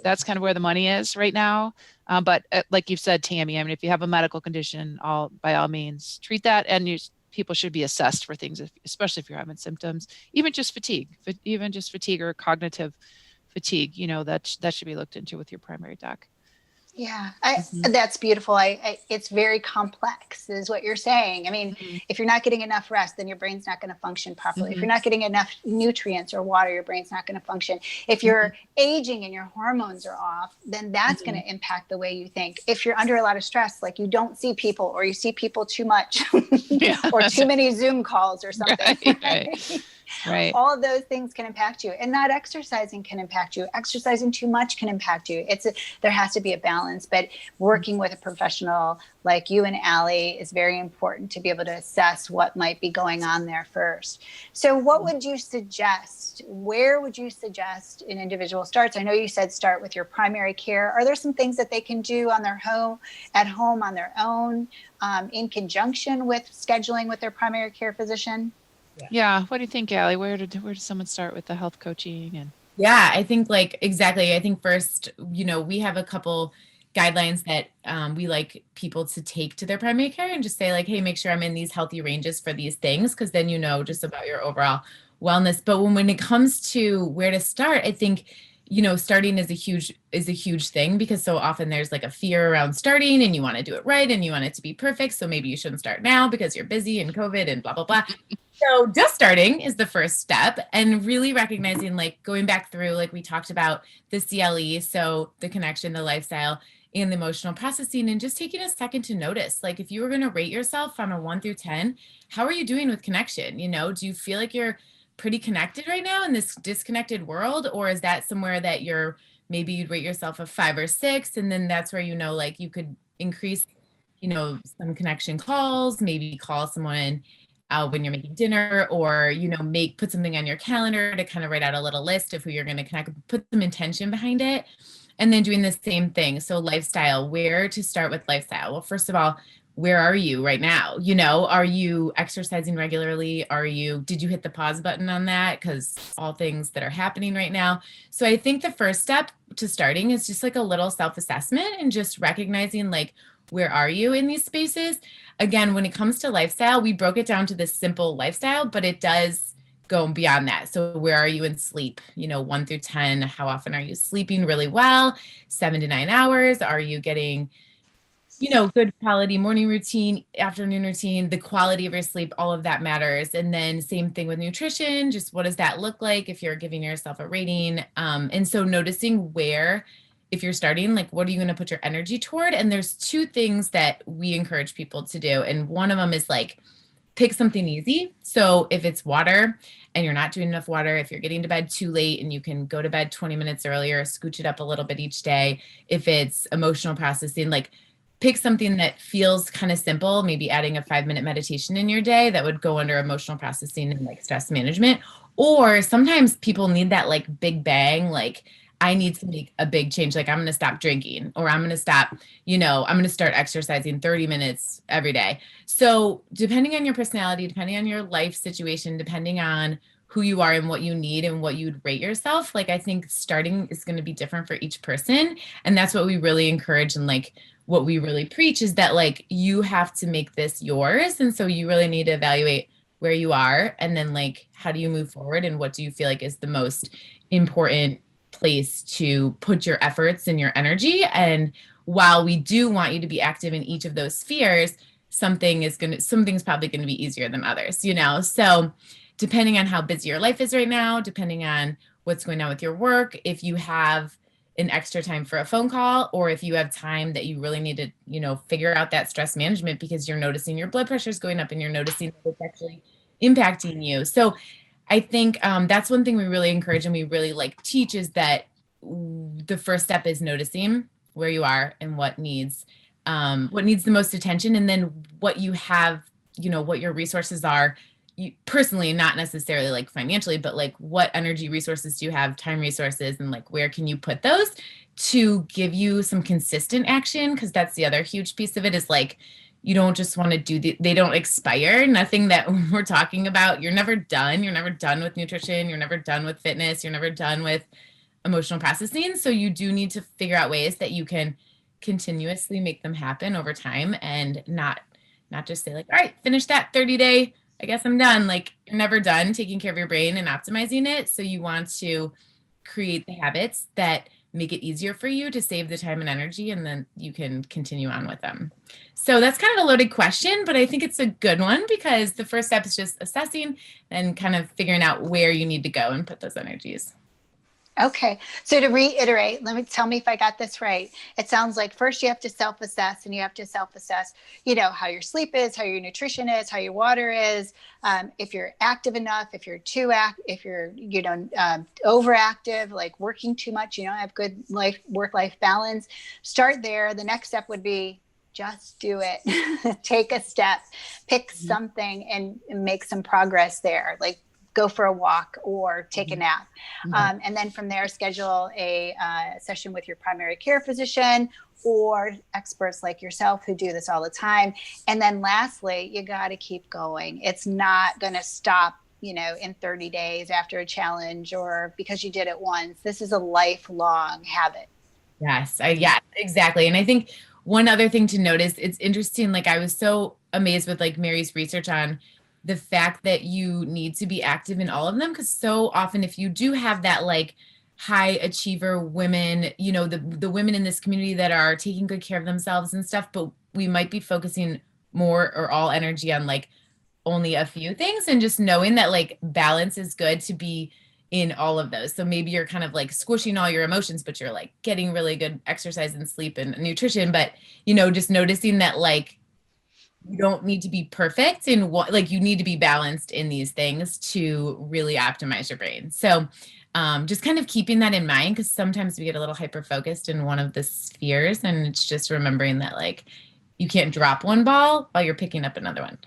That's kind of where the money is right now. But like you've said, Tammy, I mean, if you have a medical condition, by all means, treat that. And people should be assessed for things, especially if you're having symptoms, even just fatigue or cognitive fatigue, that should be looked into with your primary doc. Yeah, that's beautiful. It's very complex is what you're saying. I mean, if you're not getting enough rest, then your brain's not going to function properly. If you're not getting enough nutrients or water, your brain's not going to function. If you're aging and your hormones are off, then that's going to impact the way you think. If you're under a lot of stress, like you don't see people, or you see people too much or too many Zoom calls or something. Right. All of those things can impact you, and not exercising can impact you. Exercising too much can impact you. There has to be a balance, but working with a professional like you and Ali is very important to be able to assess what might be going on there first. So what would you suggest? Where would you suggest an individual starts? I know you said start with your primary care. Are there some things that they can do at home on their own, in conjunction with scheduling with their primary care physician? Yeah. What do you think, Ali? Where does someone start with the health coaching? And yeah, I think exactly. I think first, we have a couple guidelines that we like people to take to their primary care and just say like, hey, make sure I'm in these healthy ranges for these things, because then just about your overall wellness. But when it comes to where to start, I think starting is a huge thing, because so often there's like a fear around starting, and you want to do it right and you want it to be perfect. So maybe you shouldn't start now because you're busy and COVID and blah, blah, blah. So just starting is the first step, and really recognizing, like going back through, like we talked about the CLE, so the connection, the lifestyle, and the emotional processing, and just taking a second to notice, like if you were going to rate yourself on a 1 through 10, how are you doing with connection? Do you feel like you're pretty connected right now in this disconnected world? Or is that somewhere that maybe you'd rate yourself a 5 or 6, and then that's where like you could increase some connection calls, maybe call someone when you're making dinner, or put something on your calendar to kind of write out a little list of who you're going to connect with, put some intention behind it. And then doing the same thing. So lifestyle, where to start with lifestyle? Well, first of all, where are you right now? Are you exercising regularly? Did you hit the pause button on that? Because all things that are happening right now. So I think the first step to starting is just like a little self-assessment, and just recognizing like, where are you in these spaces? Again, when it comes to lifestyle, we broke it down to this simple lifestyle, but it does go beyond that. So where are you in sleep? 1 through 10, how often are you sleeping really well? 7 to 9 hours? Are you getting, good quality morning routine, afternoon routine, the quality of your sleep, all of that matters. And then same thing with nutrition, just what does that look like if you're giving yourself a rating? And so noticing where, if you're starting, like, what are you going to put your energy toward? And there's two things that we encourage people to do. And one of them is like, pick something easy. So if it's water and you're not doing enough water, if you're getting to bed too late and you can go to bed 20 minutes earlier, scooch it up a little bit each day. If it's emotional processing, like, pick something that feels kind of simple, maybe adding a 5-minute meditation in your day that would go under emotional processing and like stress management. Or sometimes people need that like big bang, like, I need to make a big change. Like, I'm going to stop drinking, or I'm going to stop, I'm going to start exercising 30 minutes every day. So depending on your personality, depending on your life situation, depending on who you are and what you need and what you'd rate yourself, like, I think starting is going to be different for each person. And that's what we really encourage. And like, what we really preach is that like, you have to make this yours. And so you really need to evaluate where you are, and then like, how do you move forward, and what do you feel like is the most important place to put your efforts and your energy. And while we do want you to be active in each of those spheres, something's probably going to be easier than others, So depending on how busy your life is right now, depending on what's going on with your work, if you have an extra time for a phone call, or if you have time that you really need to, figure out that stress management because you're noticing your blood pressure is going up and you're noticing that it's actually impacting you. So I think that's one thing we really encourage and we really like teach, is that the first step is noticing where you are and what needs the most attention, and then what you have, what your resources are. You personally, not necessarily like financially, but like, what energy resources do you have, time resources, and like, where can you put those to give you some consistent action? Because that's the other huge piece of it, is like, you don't just want to they don't expire. Nothing that we're talking about, you're never done. You're never done with nutrition. You're never done with fitness. You're never done with emotional processing. So you do need to figure out ways that you can continuously make them happen over time, and not just say like, all right, finish that 30-day. I guess I'm done. Like, you're never done taking care of your brain and optimizing it. So you want to create the habits that make it easier for you to save the time and energy, and then you can continue on with them. So that's kind of a loaded question, but I think it's a good one, because the first step is just assessing and kind of figuring out where you need to go and put those energies. Okay. So to reiterate, tell me if I got this right. It sounds like first you have to self-assess, and you have to self-assess, how your sleep is, how your nutrition is, how your water is, if you're active enough, if you're if you're, overactive, like working too much, have good work-life balance. Start there. The next step would be just do it. Take a step, pick something and make some progress there. Like, go for a walk or take a nap. And then from there, schedule a session with your primary care physician or experts like yourself who do this all the time. And then lastly, you got to keep going. It's not going to stop, in 30 days after a challenge or because you did it once. This is a lifelong habit. Yes, exactly. And I think one other thing to notice, it's interesting, like, I was so amazed with like Mary's research on the fact that you need to be active in all of them. Because so often, if you do have that like high achiever women, the women in this community that are taking good care of themselves and stuff, but we might be focusing more or all energy on like only a few things, and just knowing that like balance is good to be in all of those. So maybe you're kind of like squishing all your emotions, but you're like getting really good exercise and sleep and nutrition, but just noticing that like, you don't need to be perfect in what, like, you need to be balanced in these things to really optimize your brain. So just kind of keeping that in mind, because sometimes we get a little hyper focused in one of the spheres, and it's just remembering that like, you can't drop one ball while you're picking up another one.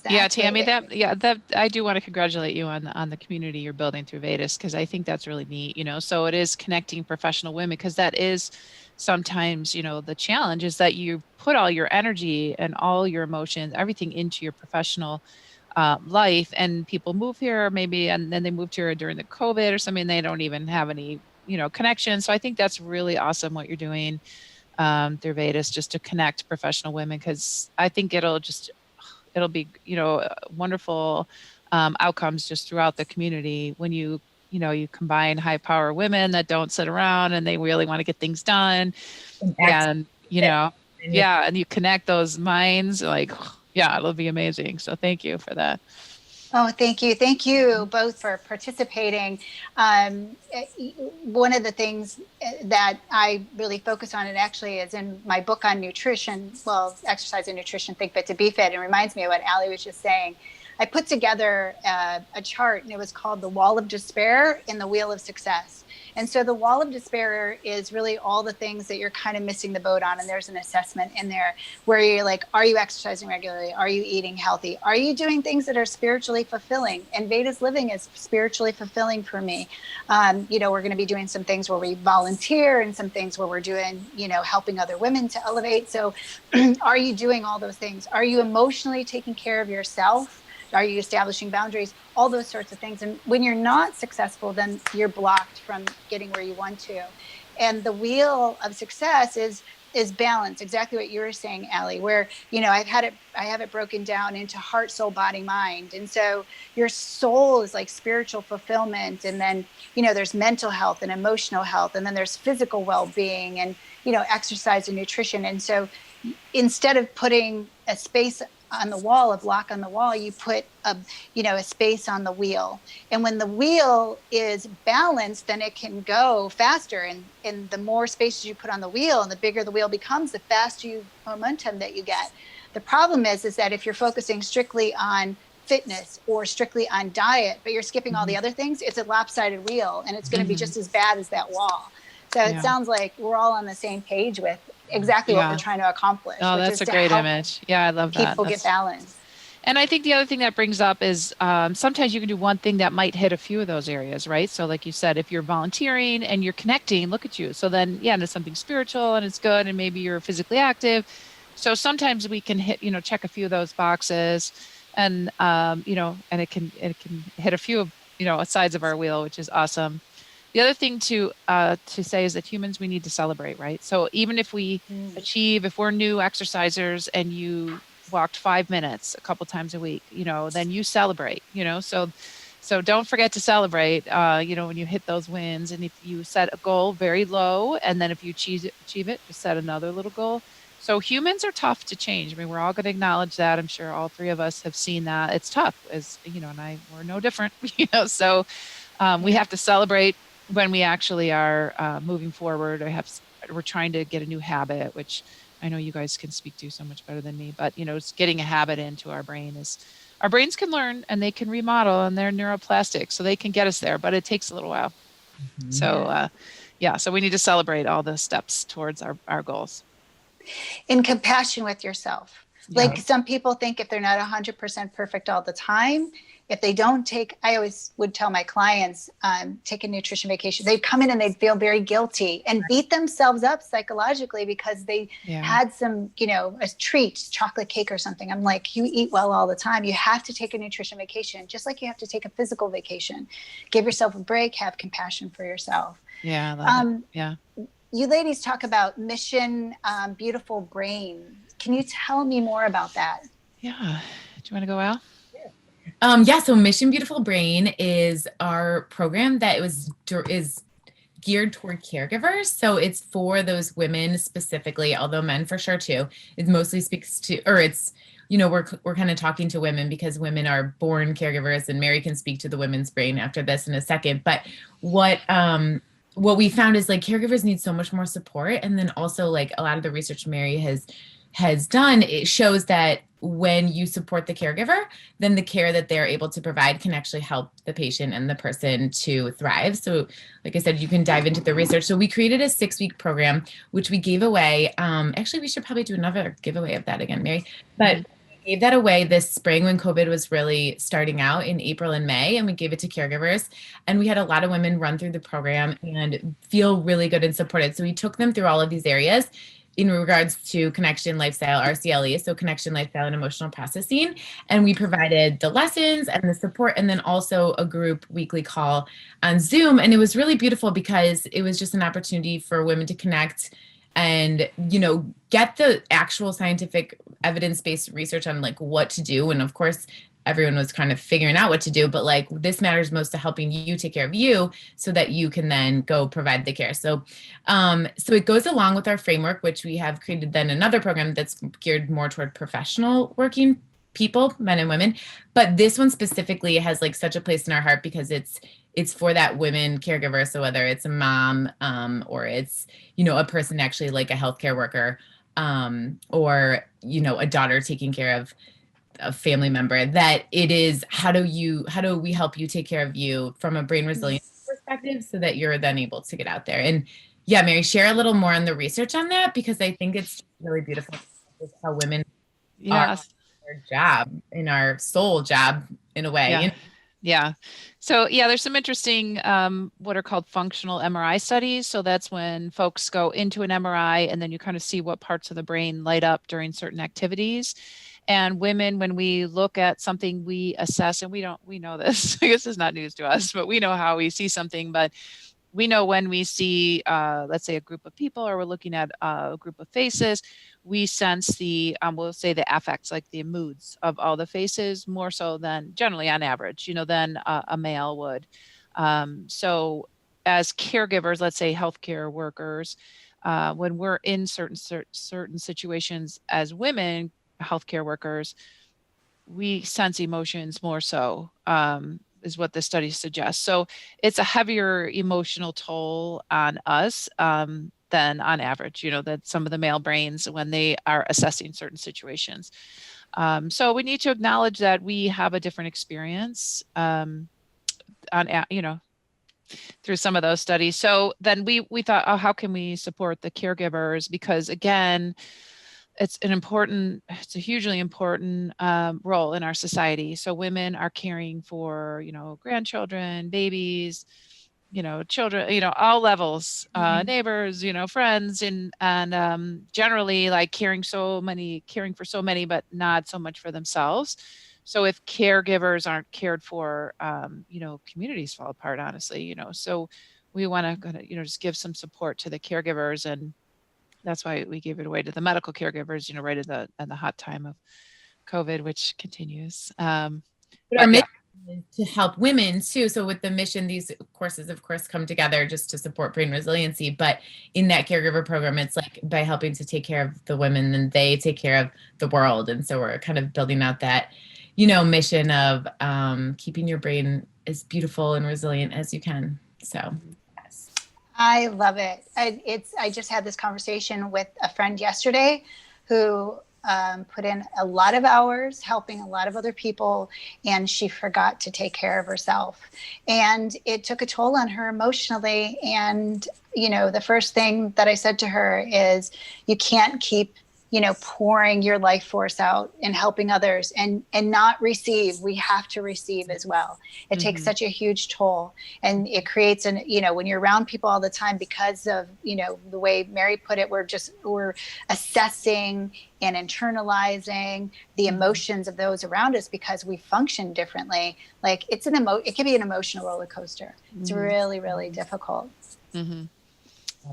Yeah, Tammy, that I do want to congratulate you on the community you're building through Vedas, because I think that's really neat, so it is connecting professional women, because that is sometimes, the challenge is that you put all your energy and all your emotions, everything into your professional life, and people move here maybe, and then they moved here during the COVID or something, and they don't even have any, connection. So I think that's really awesome what you're doing through Vedas, just to connect professional women, because I think it'll be, wonderful outcomes just throughout the community when you combine high power women that don't sit around and they really want to get things done. And, yeah, and you connect those minds, like, yeah, it'll be amazing. So thank you for that. Oh, thank you. Thank you both for participating. One of the things that I really focus on, and actually is in my book on nutrition, well, exercise and nutrition, Think Fit to Be Fit. It reminds me of what Ali was just saying. I put together a chart, and it was called the Wall of Despair and the Wheel of Success. And so the Wall of Despair is really all the things that you're kind of missing the boat on. And there's an assessment in there where you're like, are you exercising regularly? Are you eating healthy? Are you doing things that are spiritually fulfilling? And Veda's living is spiritually fulfilling for me. We're going to be doing some things where we volunteer and some things where we're doing, helping other women to elevate. So are you doing all those things? Are you emotionally taking care of yourself? Are you establishing boundaries? All those sorts of things. And when you're not successful, then you're blocked from getting where you want to. And the wheel of success is balance, exactly what you were saying, Ali, where, I have it broken down into heart, soul, body, mind. And so your soul is like spiritual fulfillment. And then, there's mental health and emotional health. And then there's physical well-being and, exercise and nutrition. And so instead of putting a space on the wall, a block on the wall, you put a space on the wheel. And when the wheel is balanced, then it can go faster. And the more spaces you put on the wheel and the bigger the wheel becomes, the faster momentum that you get. The problem is that if you're focusing strictly on fitness or strictly on diet, but you're skipping all the other things, it's a lopsided wheel, and it's going to be just as bad as that wall. So it sounds like we're all on the same page with exactly what we're trying to accomplish. Oh, that's a great image. Yeah, I love that. People get balance. And I think the other thing that brings up is sometimes you can do one thing that might hit a few of those areas, right? So like you said, if you're volunteering and you're connecting, look at you. So then, and it's something spiritual and it's good, and maybe you're physically active. So sometimes we can hit, check a few of those boxes, and and it can hit a few of sides of our wheel, which is awesome. The other thing to say is that humans, we need to celebrate, right? So even if we if we're new exercisers and you walked 5 minutes a couple times a week, then you celebrate, so don't forget to celebrate, when you hit those wins. And if you set a goal very low, and then if you achieve it, just set another little goal. So humans are tough to change. I mean, we're all going to acknowledge that. I'm sure all three of us have seen that. It's tough, as and we're no different, so we have to celebrate when we actually are moving forward, we're trying to get a new habit, which I know you guys can speak to so much better than me, but it's getting a habit into our brains can learn, and they can remodel, and they're neuroplastic, so they can get us there, but it takes a little while. So so we need to celebrate all the steps towards our goals. In compassion with yourself. Like some people think if they're not 100% perfect all the time, if they don't I always would tell my clients, take a nutrition vacation. They'd come in and they'd feel very guilty and beat themselves up psychologically because they had some, a treat, chocolate cake or something. I'm like, you eat well all the time. You have to take a nutrition vacation, just like you have to take a physical vacation. Give yourself a break, have compassion for yourself. Yeah, I love it. Yeah. You ladies talk about Mission Beautiful Brain. Can you tell me more about that? Yeah. Do you want to go, Al? So Mission Beautiful Brain is our program that is geared toward caregivers. So it's for those women specifically, although men for sure too. It mostly speaks to, or it's, we're kind of talking to women because women are born caregivers, and Mary can speak to the women's brain after this in a second. But what we found is like caregivers need so much more support. And then also like a lot of the research Mary has done, it shows that when you support the caregiver, then the care that they're able to provide can actually help the patient and the person to thrive. So like I said, you can dive into the research. So we created a 6-week program, which we gave away. Actually, we should probably do another giveaway of that again, Mary. But we gave that away this spring when COVID was really starting out in April and May, and we gave it to caregivers. And we had a lot of women run through the program and feel really good and supported. So we took them through all of these areas in regards to connection, lifestyle, RCLE, so connection, lifestyle, and emotional processing. And we provided the lessons and the support, and then also a group weekly call on Zoom. And it was really beautiful because it was just an opportunity for women to connect and, get the actual scientific evidence-based research on like what to do. And of course, everyone was kind of figuring out what to do, but like this matters most to helping you take care of you so that you can then go provide the care. So it goes along with our framework, which we have created then another program that's geared more toward professional working people, men and women. But this one specifically has like such a place in our heart because it's for that women caregiver. So whether it's a mom or it's, a person actually like a healthcare worker or, a daughter taking care of a family member, that it is how do we help you take care of you from a brain resilience perspective so that you're then able to get out there. And yeah, Mary, share a little more on the research on that, because I think it's really beautiful how women are their job, in our soul job in a way. Yeah. Yeah. So yeah, there's some interesting what are called functional MRI studies. So that's when folks go into an MRI and then you kind of see what parts of the brain light up during certain activities. And women, when we look at something, we assess, and we know this, I guess this is not news to us, but we know how we see something, but we know when we see, let's say, a group of people, or we're looking at a group of faces, we sense the, we'll say the affects, like the moods of all the faces, more so than generally on average, than a male would. So as caregivers, let's say healthcare workers, when we're in certain situations as women, healthcare workers, we sense emotions more so, is what the study suggests. So it's a heavier emotional toll on us than on average, that some of the male brains when they are assessing certain situations. So we need to acknowledge that we have a different experience through some of those studies. So then we thought, how can we support the caregivers? Because again, it's a hugely important role in our society. So women are caring for, grandchildren, babies, children, all levels, neighbors, friends, and generally like caring for so many, but not so much for themselves. So if caregivers aren't cared for, communities fall apart, honestly, so we want to, just give some support to the caregivers, and that's why we gave it away to the medical caregivers, right at the hot time of COVID, which continues. But our mission is to help women too. So with the mission, these courses, of course, come together just to support brain resiliency. But in that caregiver program, it's like by helping to take care of the women, then they take care of the world. And so we're kind of building out that, mission of keeping your brain as beautiful and resilient as you can. So. I love it. I just had this conversation with a friend yesterday who put in a lot of hours helping a lot of other people, and she forgot to take care of herself. And it took a toll on her emotionally. And, the first thing that I said to her is, you can't keep pouring your life force out and helping others and not receive. We have to receive as well. It takes such a huge toll, and it creates when you're around people all the time, because of, the way Mary put it, we're assessing and internalizing the emotions of those around us because we function differently. Like it can be an emotional roller coaster. It's really, really difficult. Mm-hmm.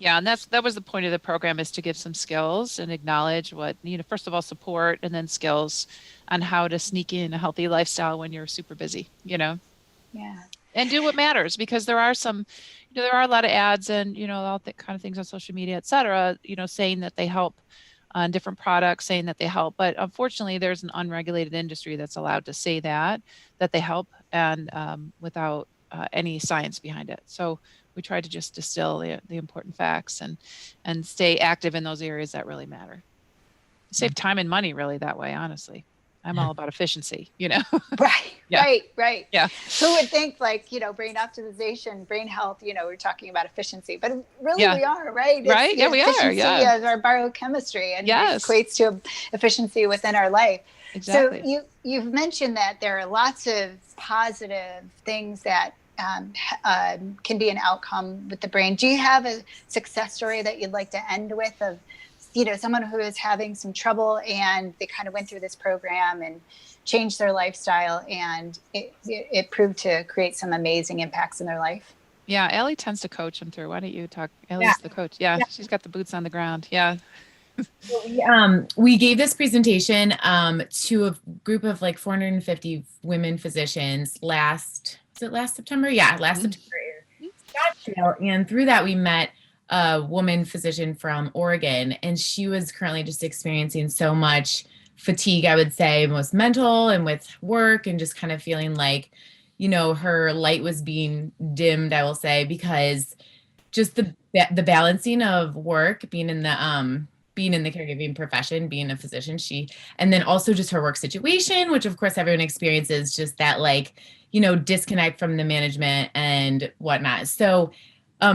Yeah, and that was the point of the program, is to give some skills and acknowledge what, first of all, support, and then skills on how to sneak in a healthy lifestyle when you're super busy, Yeah. And do what matters, because there are there are a lot of ads and, all that kind of things on social media, et cetera, saying that they help on different products, saying that they help. But unfortunately, there's an unregulated industry that's allowed to say that they help, and without any science behind it. So we try to just distill the important facts and stay active in those areas that really matter. Save time and money really that way, honestly. I'm all about efficiency, Right, Yeah. right. Yeah. Who would think brain optimization, brain health, we're talking about efficiency, but really Yeah. we are, right? Right? Yeah, we are. Efficiency Yeah. is our biochemistry, and Yes. it equates to efficiency within our life. Exactly. So you've mentioned that there are lots of positive things that can be an outcome with the brain. Do you have a success story that you'd like to end with of, someone who is having some trouble and they kind of went through this program and changed their lifestyle, and it proved to create some amazing impacts in their life? Yeah, Allie tends to coach them through. Why don't you talk? Allie's the coach. Yeah, she's got the boots on the ground. Yeah. We gave this presentation to a group of like 450 women physicians last September? Yeah, last September in Scottsdale. And through that, we met a woman physician from Oregon, and she was currently just experiencing so much fatigue, I would say, most mental and with work, and just kind of feeling like, her light was being dimmed, I will say, because just the balancing of work, being in the caregiving profession, being a physician, and then also just her work situation, which of course everyone experiences, just that like, disconnect from the management and whatnot. So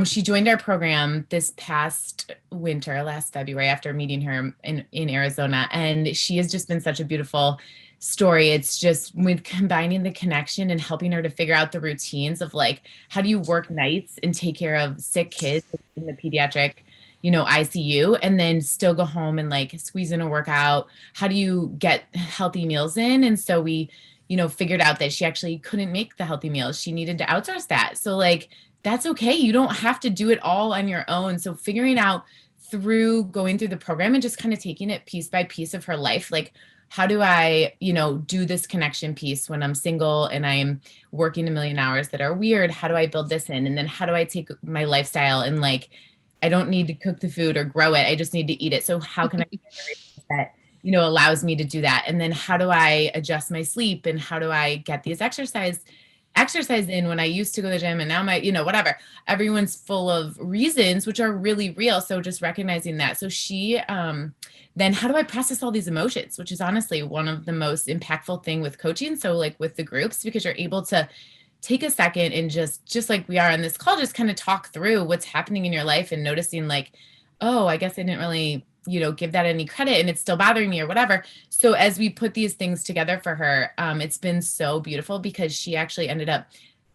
she joined our program this past winter, last February, after meeting her in Arizona. And she has just been such a beautiful story. It's just with combining the connection and helping her to figure out the routines of like, how do you work nights and take care of sick kids in the pediatric, ICU, and then still go home and like squeeze in a workout? How do you get healthy meals in? And so we, figured out that she actually couldn't make the healthy meals. She needed to outsource that. So like, that's okay. You don't have to do it all on your own. So figuring out through going through the program and just kind of taking it piece by piece of her life, like, how do I, do this connection piece when I'm single and I'm working a million hours that are weird? How do I build this in? And then how do I take my lifestyle and like, I don't need to cook the food or grow it. I just need to eat it. So how can I that, allows me to do that? And then how do I adjust my sleep? And how do I get these exercise in when I used to go to the gym and now whatever. Everyone's full of reasons, which are really real. So just recognizing that. So she, then how do I process all these emotions, which is honestly one of the most impactful thing with coaching. So like with the groups, because you're able to take a second and just like we are on this call, just kind of talk through what's happening in your life and noticing like, oh, I guess I didn't really, give that any credit and it's still bothering me or whatever. So as we put these things together for her, it's been so beautiful because she actually ended up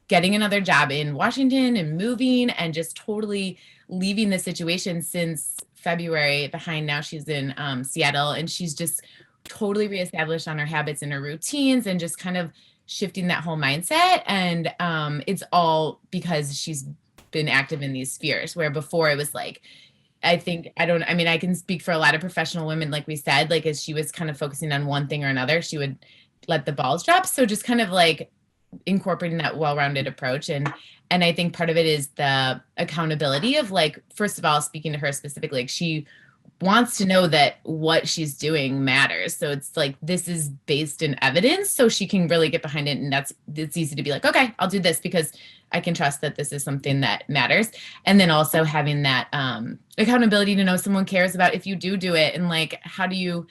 getting another job in Washington and moving and just totally leaving the situation since February behind. Now she's in Seattle, and she's just totally reestablished on her habits and her routines and just kind of shifting that whole mindset. And it's all because she's been active in these spheres, where before it was like, I can speak for a lot of professional women, like we said, like as she was kind of focusing on one thing or another, she would let the balls drop. So just kind of like incorporating that well-rounded approach. And I think part of it is the accountability of like, first of all, speaking to her specifically, like she wants to know that what she's doing matters. So it's like, this is based in evidence, so she can really get behind it. And it's easy to be like, okay, I'll do this because I can trust that this is something that matters. And then also having that accountability to know someone cares about if you do it. And like, how do you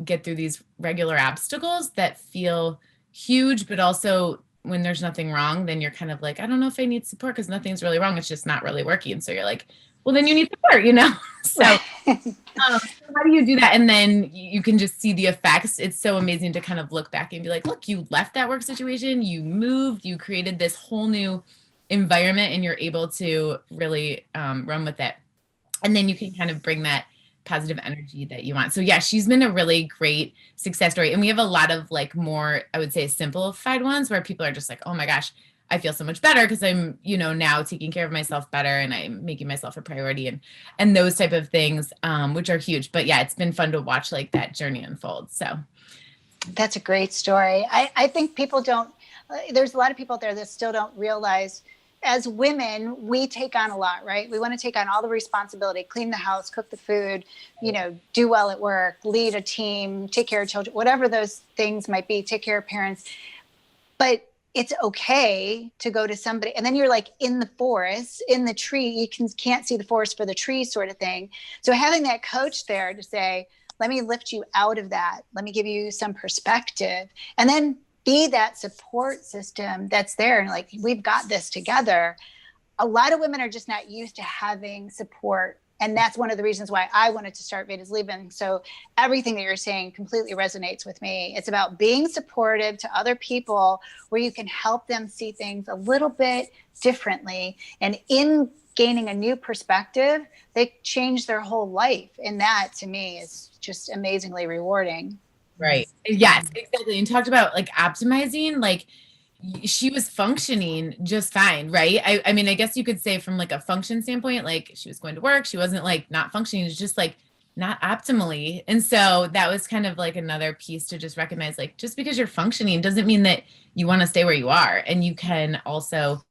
get through these regular obstacles that feel huge, but also when there's nothing wrong, then you're kind of like, I don't know if I need support because nothing's really wrong. It's just not really working. So you're like, well, then you need support, So how do you do that? And then you can just see the effects. It's so amazing to kind of look back and be like, look, you left that work situation, you moved, you created this whole new environment, and you're able to really run with it. And then you can kind of bring that positive energy that you want. So yeah, she's been a really great success story. And we have a lot of like more, I would say, simplified ones where people are just like, oh my gosh, I feel so much better because I'm, now taking care of myself better and I'm making myself a priority and those type of things, which are huge. But yeah, it's been fun to watch like that journey unfold. So that's a great story. I think there's a lot of people out there that still don't realize, as women, we take on a lot, right? We want to take on all the responsibility, clean the house, cook the food, do well at work, lead a team, take care of children, whatever those things might be, take care of parents. But it's okay to go to somebody, and then you're like in the forest, in the tree, you can't see the forest for the trees sort of thing. So having that coach there to say, let me lift you out of that. Let me give you some perspective, and then be that support system that's there. And like, we've got this together. A lot of women are just not used to having support. And that's one of the reasons why I wanted to start Veda's Leaving. So everything that you're saying completely resonates with me. It's about being supportive to other people where you can help them see things a little bit differently. And in gaining a new perspective, they change their whole life. And that to me is just amazingly rewarding. Right. Yes, exactly. And talked about like optimizing, like she was functioning just fine, right? I mean, I guess you could say from like a function standpoint, like she was going to work, she wasn't like not functioning, it's just like not optimally. And so that was kind of like another piece to just recognize, like, just because you're functioning doesn't mean that you want to stay where you are. And you can also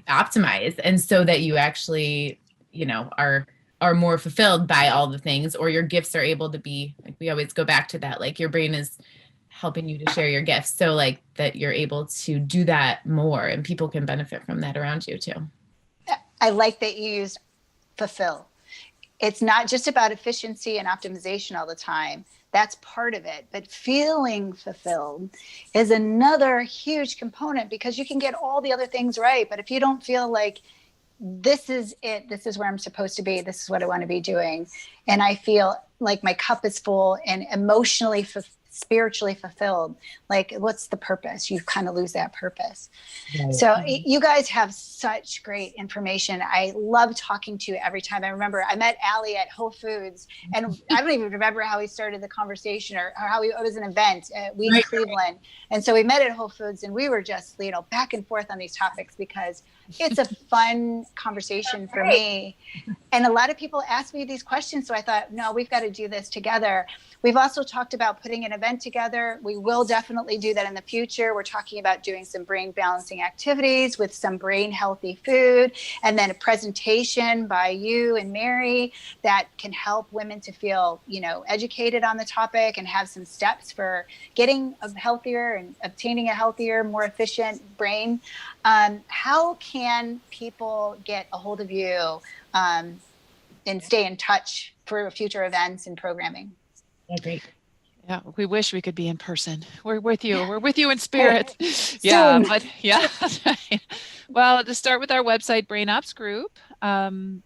optimize, and so that you actually, you know, are more fulfilled by all the things, or your gifts are able to be, like, we always go back to that, like your brain is helping you to share your gifts, so like that you're able to do that more, and people can benefit from that around you too. I like that you used fulfill. It's not just about efficiency and optimization all the time. That's part of it. But feeling fulfilled is another huge component, because you can get all the other things right, but if you don't feel like this is it, this is where I'm supposed to be, this is what I want to be doing, and I feel like my cup is full and emotionally spiritually fulfilled, like, what's the purpose? You kind of lose that purpose. Right. So you guys have such great information. I love talking to you every time. I remember I met Ali at Whole Foods, and I don't even remember how we started the conversation, or how it was an event at Weed Cleveland. And so we met at Whole Foods, and we were just, you know, back and forth on these topics, because it's a fun conversation for me. And a lot of people ask me these questions. So I thought, no, we've got to do this together. We've also talked about putting an event together. We will definitely do that in the future. We're talking about doing some brain balancing activities with some brain healthy food, and then a presentation by you and Mary that can help women to feel, you know, educated on the topic, and have some steps for getting a healthier and obtaining a healthier, more efficient brain. How can people get a hold of you and stay in touch for future events and programming? Yeah, great. Yeah, we wish we could be in person. We're with you. We're with you in spirit. Yeah, but yeah. Well, to start with our website, brainopsgroup, and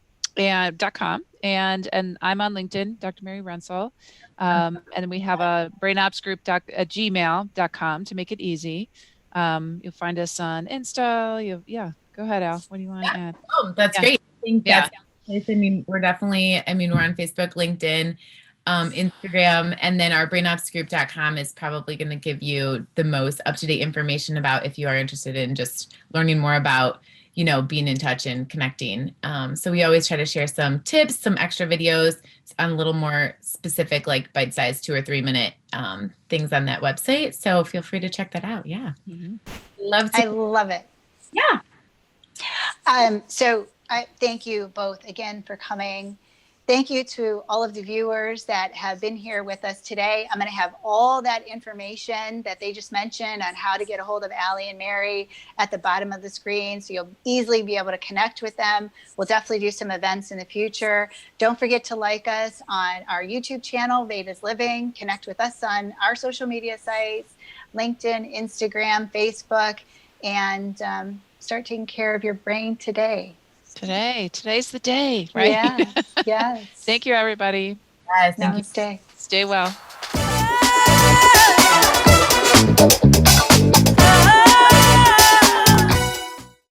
.com, and I'm on LinkedIn, Dr. Mary Rensel, and we have a brainopsgroup@gmail.com to make it easy. You'll find us on Insta. Go ahead, Al. What do you want to add? Oh, that's great. I think that's, I mean, we're definitely, I mean, we're on Facebook, LinkedIn, Instagram, and then our brainopsgroup.com is probably going to give you the most up-to-date information about, if you are interested in just learning more about, you know, being in touch and connecting. So we always try to share some tips, some extra videos on a little more specific, like bite-sized 2 or 3 minute things on that website. So feel free to check that out. Yeah. Mm-hmm. I love it. Yeah. So I thank you both again for coming. Thank you to all of the viewers that have been here with us today. I'm going to have all that information that they just mentioned on how to get a hold of Ali and Mary at the bottom of the screen, so you'll easily be able to connect with them. We'll definitely do some events in the future. Don't forget to like us on our YouTube channel, Veda's Living. Connect with us on our social media sites, LinkedIn, Instagram, Facebook, and start taking care of your brain today. Today's the day, right? Yeah. Yes. Thank you, everybody. Yes, Namaste. Stay well.